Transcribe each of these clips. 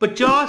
50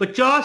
50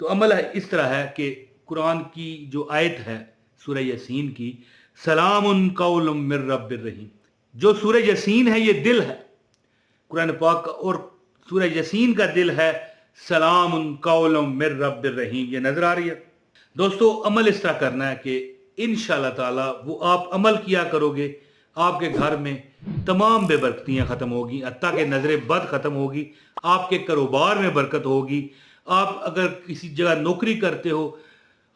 تو عمل اس طرح ہے کہ قرآن کی جو آیت ہے سورہ یاسین کی، سلام قول من رب الرحیم، جو سورہ یاسین ہے یہ دل ہے قرآن پاک کا، اور سورہ یاسین کا دل ہے سلام قول من رب الرحیم، یہ نظر آ رہی ہے دوستو۔ عمل اس طرح کرنا ہے کہ انشاءاللہ تعالی وہ آپ عمل کیا کرو گے، آپ کے گھر میں تمام بے برکتیاں ختم ہوگی، حتیٰ کہ نظر بد ختم ہوگی، آپ کے کاروبار میں برکت ہوگی، آپ اگر کسی جگہ نوکری کرتے ہو،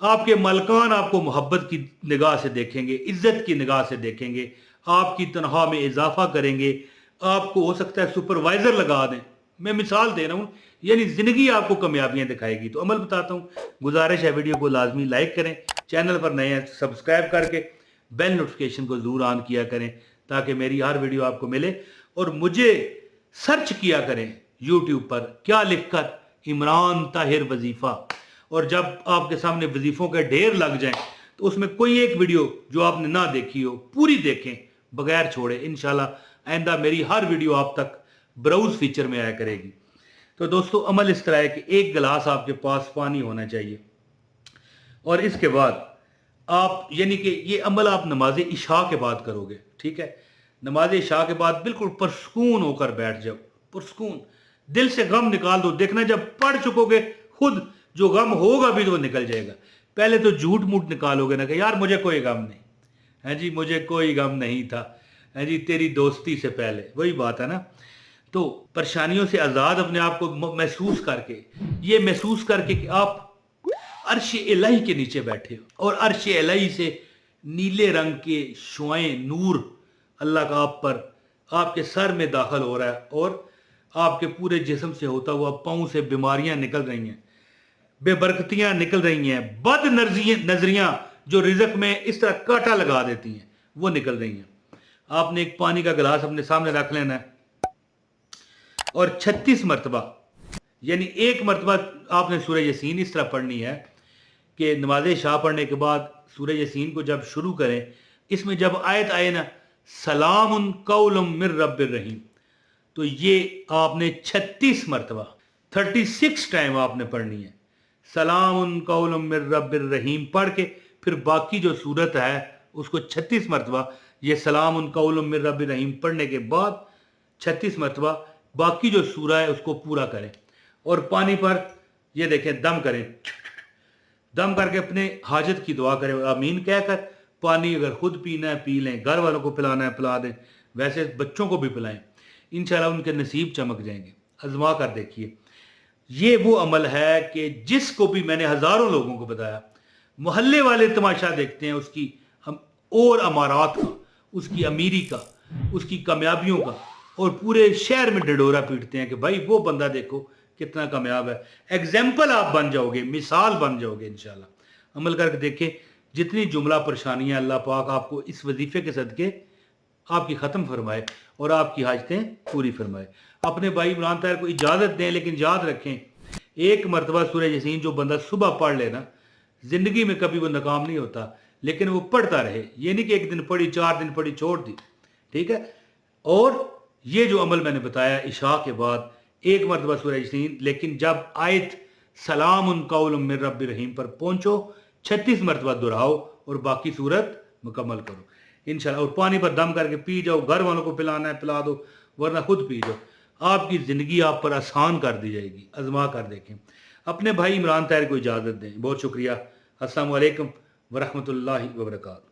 آپ کے مالکان آپ کو محبت کی نگاہ سے دیکھیں گے، عزت کی نگاہ سے دیکھیں گے، آپ کی تنخواہ میں اضافہ کریں گے، آپ کو ہو سکتا ہے سپروائزر لگا دیں، میں مثال دے رہا ہوں، یعنی زندگی آپ کو کامیابیاں دکھائے گی۔ تو عمل بتاتا ہوں، گزارش ہے ویڈیو کو لازمی لائک کریں، چینل پر نئے ہیں سبسکرائب کر کے بیل نوٹیفیکیشن کو ضرور آن کیا کریں تاکہ میری ہر ویڈیو آپ کو ملے، اور مجھے سرچ کیا کریں یوٹیوب پر کیا لکھ کر عمران طاہر وظیفہ، اور جب آپ کے سامنے وظیفوں کے ڈھیر لگ جائیں تو اس میں کوئی ایک ویڈیو جو آپ نے نہ دیکھی ہو پوری دیکھیں بغیر چھوڑے، انشاءاللہ آئندہ میری ہر ویڈیو آپ تک براؤز فیچر میں آیا کرے گی۔ تو دوستو عمل اس طرح ہے کہ ایک گلاس آپ کے پاس پانی ہونا چاہیے، اور اس کے بعد آپ یعنی کہ یہ عمل آپ نماز عشاء کے بعد کرو گے، ٹھیک ہے؟ نماز عشاء کے بعد بالکل پرسکون ہو کر بیٹھ جاؤ، پرسکون، دل سے غم نکال دو، دیکھنا جب پڑھ چکو گے خود جو غم ہوگا بھی تو وہ نکل جائے گا۔ پہلے تو جھوٹ موٹ نکالو گے نا کہ یار مجھے کوئی غم نہیں، ہاں جی مجھے کوئی غم نہیں تھا، ہاں جی تیری دوستی سے پہلے، وہی بات ہے نا۔ تو پریشانیوں سے آزاد اپنے آپ کو محسوس کر کے، یہ محسوس کر کے کہ آپ عرش الہی کے نیچے بیٹھے ہو، اور عرش الہی سے نیلے رنگ کے شعائیں نور اللہ کا آپ پر آپ کے سر میں داخل ہو رہا ہے، اور آپ کے پورے جسم سے ہوتا ہوا پاؤں سے بیماریاں نکل رہی ہیں، بے برکتیاں نکل رہی ہیں، بد نظریاں جو رزق میں اس طرح کاٹا لگا دیتی ہیں وہ نکل رہی ہیں۔ آپ نے ایک پانی کا گلاس اپنے سامنے رکھ لینا ہے، اور 36 مرتبہ یعنی ایک مرتبہ آپ نے سورہ یاسین اس طرح پڑھنی ہے کہ نماز عشاء پڑھنے کے بعد سورہ یاسین کو جب شروع کریں، اس میں جب آیت آئے نا سلام قول من رب الرحیم، تو یہ آپ نے 36 مرتبہ 36 ٹائم آپ نے پڑھنی ہے، سلام قول من رب الرحیم پڑھ کے پھر باقی جو صورت ہے اس کو 36 مرتبہ، یہ سلام قول من رب الرحیم پڑھنے کے بعد 36 مرتبہ باقی جو سورہ ہے اس کو پورا کریں، اور پانی پر یہ دیکھیں دم کریں، دم کر کے اپنے حاجت کی دعا کریں، آمین کہہ کر پانی اگر خود پینا ہے پی لیں، گھر والوں کو پلانا ہے پلا دیں، ویسے بچوں کو بھی پلائیں، انشاءاللہ ان کے نصیب چمک جائیں گے، آزما کر دیکھیے۔ یہ وہ عمل ہے کہ جس کو بھی میں نے ہزاروں لوگوں کو بتایا، محلے والے تماشا دیکھتے ہیں اس کی اور امارات کا، اس کی امیری کا، اس کی کامیابیوں کا، اور پورے شہر میں ڈڈورا پیٹتے ہیں کہ بھائی وہ بندہ دیکھو کتنا کامیاب ہے، ایگزامپل آپ بن جاؤ گے، مثال بن جاؤ گے انشاءاللہ۔ عمل کر کے دیکھیں، جتنی جملہ پریشانیاں اللہ پاک آپ کو اس وظیفے کے صدقے آپ کی ختم فرمائے اور آپ کی حاجتیں پوری فرمائے۔ اپنے بھائی عمران طاہر کو اجازت دیں، لیکن یاد رکھیں ایک مرتبہ سورہ یاسین جو بندہ صبح پڑھ لینا زندگی میں کبھی وہ ناکام نہیں ہوتا، لیکن وہ پڑھتا رہے، یہ نہیں کہ ایک دن پڑھی 4 دن پڑھی چھوڑ دی، ٹھیک ہے؟ اور یہ جو عمل میں نے بتایا عشاء کے بعد ایک مرتبہ سورہ یاسین، لیکن جب آیت سلام قول من رب الرحیم پر پہنچو 36 مرتبہ دہراؤ اور باقی صورت مکمل کرو انشاءاللہ، اور پانی پر دم کر کے پی جاؤ، گھر والوں کو پلانا ہے پلا دو، ورنہ خود پی جاؤ، آپ کی زندگی آپ پر آسان کر دی جائے گی، آزما کر دیکھیں۔ اپنے بھائی عمران طاہر کو اجازت دیں، بہت شکریہ، السلام علیکم ورحمۃ اللہ وبرکاتہ۔